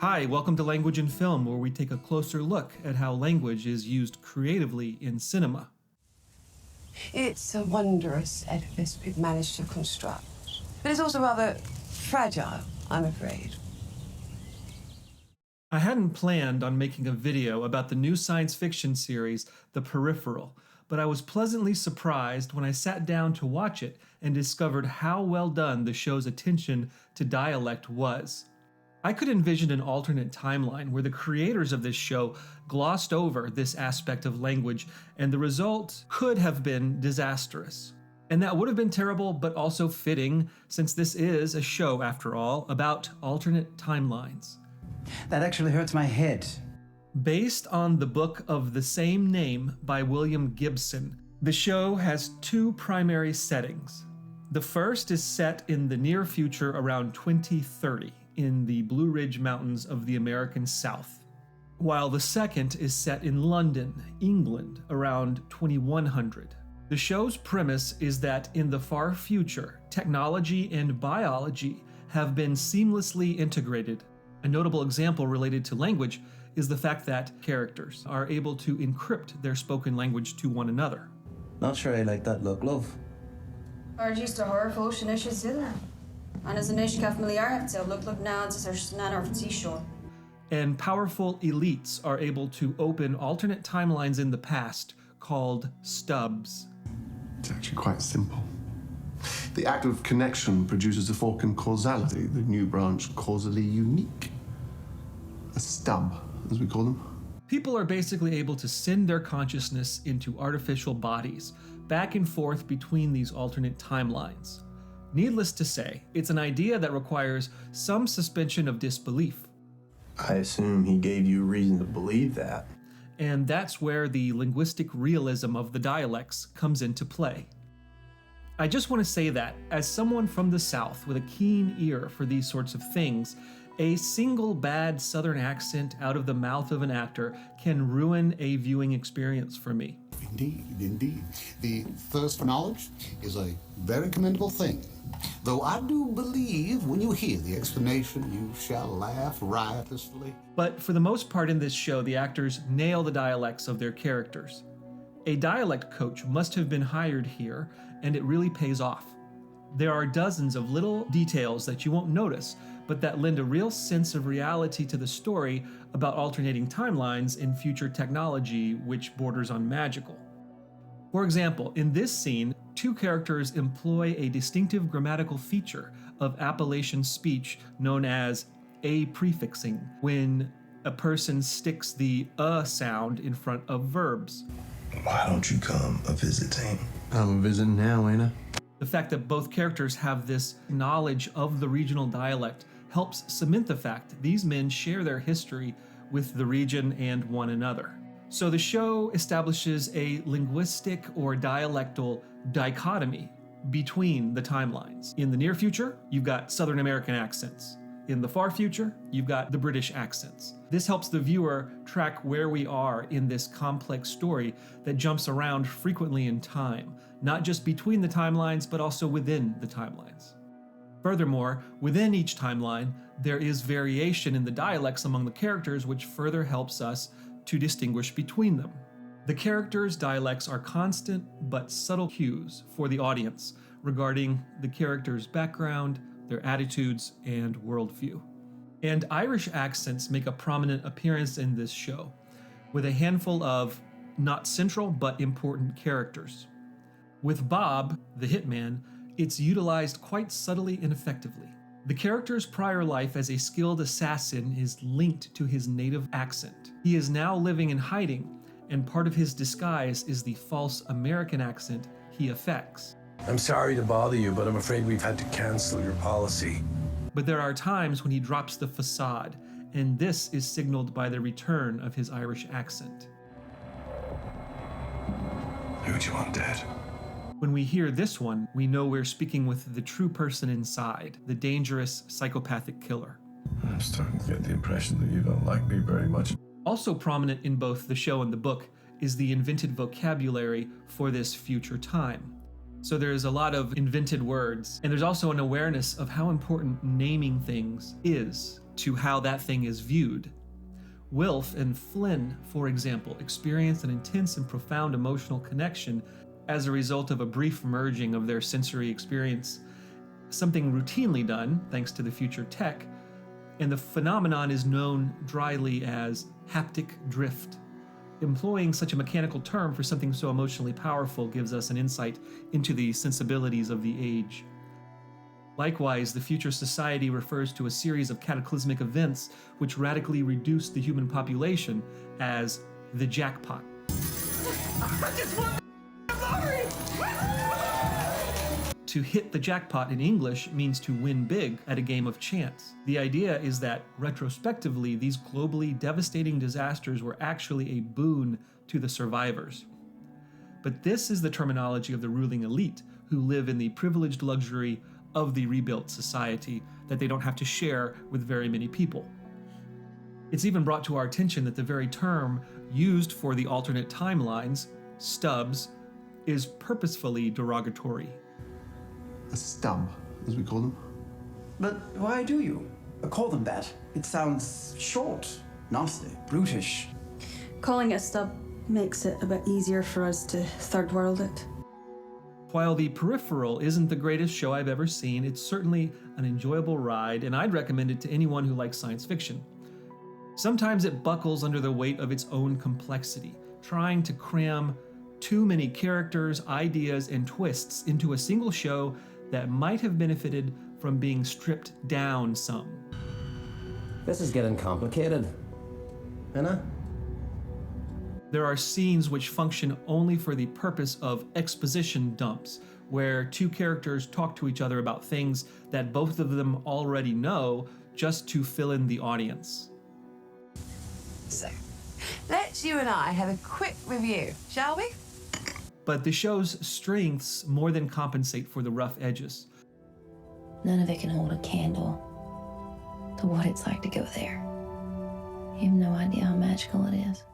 Hi, welcome to Language in Film, where we take a closer look at how language is used creatively in cinema. It's a wondrous edifice we've managed to construct, but it's also rather fragile, I'm afraid. I hadn't planned on making a video about the new science fiction series, The Peripheral, but I was pleasantly surprised when I sat down to watch it and discovered how well done the show's attention to dialect was. I could envision an alternate timeline where the creators of this show glossed over this aspect of language, and the result could have been disastrous. And that would have been terrible, but also fitting, since this is a show, after all, about alternate timelines. That actually hurts my head. Based on the book of the same name by William Gibson, the show has two primary settings. The first is set in the near future around 2030 in the Blue Ridge Mountains of the American South, while the second is set in London, England, around 2100. The show's premise is that in the far future, technology and biology have been seamlessly integrated. A notable example related to language is the fact that characters are able to encrypt their spoken language to one another. Not sure I like that look, love. Argist a thir fósin is sile. And as an ish caf miliar to look nads as snan or t-shirt. And powerful elites are able to open alternate timelines in the past called stubs. It's actually quite simple. The act of connection produces a fork in causality, the new branch causally unique. A stub, as we call them. People are basically able to send their consciousness into artificial bodies, back and forth between these alternate timelines. Needless to say, it's an idea that requires some suspension of disbelief. I assume he gave you reason to believe that. And that's where the linguistic realism of the dialects comes into play. I just want to say that, as someone from the South with a keen ear for these sorts of things, a single bad Southern accent out of the mouth of an actor can ruin a viewing experience for me. Indeed, indeed. The thirst for knowledge is a very commendable thing. Though I do believe when you hear the explanation, you shall laugh riotously. But for the most part in this show, the actors nail the dialects of their characters. A dialect coach must have been hired here, and it really pays off. There are dozens of little details that you won't notice, but that lend a real sense of reality to the story about alternating timelines in future technology which borders on magical. For example, in this scene, two characters employ a distinctive grammatical feature of Appalachian speech known as a-prefixing, when a person sticks the sound in front of verbs. Why don't you come a-visiting? I'm a visiting now, ain't I? The fact that both characters have this knowledge of the regional dialect helps cement the fact these men share their history with the region and one another. So the show establishes a linguistic or dialectal dichotomy between the timelines. In the near future, you've got Southern American accents. In the far future, you've got the British accents. This helps the viewer track where we are in this complex story that jumps around frequently in time, not just between the timelines, but also within the timelines. Furthermore, within each timeline, there is variation in the dialects among the characters, which further helps us to distinguish between them. The characters' dialects are constant but subtle cues for the audience regarding the character's background, their attitudes, and worldview. And Irish accents make a prominent appearance in this show, with a handful of not central but important characters. With Bob, the hitman, it's utilized quite subtly and effectively. The character's prior life as a skilled assassin is linked to his native accent. He is now living in hiding, and part of his disguise is the false American accent he affects. I'm sorry to bother you, but I'm afraid we've had to cancel your policy. But there are times when he drops the facade, and this is signaled by the return of his Irish accent. Who do you want dead? When we hear this one, we know we're speaking with the true person inside, the dangerous psychopathic killer. I'm starting to get the impression that you don't like me very much. Also prominent in both the show and the book is the invented vocabulary for this future time. So there's a lot of invented words, and there's also an awareness of how important naming things is to how that thing is viewed. Wilf and Flynn, for example, experience an intense and profound emotional connection as a result of a brief merging of their sensory experience, something routinely done thanks to the future tech, and the phenomenon is known dryly as haptic drift. Employing such a mechanical term for something so emotionally powerful gives us an insight into the sensibilities of the age. Likewise, the future society refers to a series of cataclysmic events which radically reduce the human population as the jackpot. To hit the jackpot in English means to win big at a game of chance. The idea is that, retrospectively, these globally devastating disasters were actually a boon to the survivors. But this is the terminology of the ruling elite, who live in the privileged luxury of the rebuilt society that they don't have to share with very many people. It's even brought to our attention that the very term used for the alternate timelines, stubs, is purposefully derogatory. A stub, as we call them. But why do you call them that? It sounds short, nasty, brutish. Calling it a stub makes it a bit easier for us to third world it. While The Peripheral isn't the greatest show I've ever seen, it's certainly an enjoyable ride, and I'd recommend it to anyone who likes science fiction. Sometimes it buckles under the weight of its own complexity, trying to cram too many characters, ideas, and twists into a single show that might have benefited from being stripped down some. This is getting complicated, isn't it? There are scenes which function only for the purpose of exposition dumps, where two characters talk to each other about things that both of them already know, just to fill in the audience. So, let's you and I have a quick review, shall we? But the show's strengths more than compensate for the rough edges. None of it can hold a candle to what it's like to go there. You have no idea how magical it is.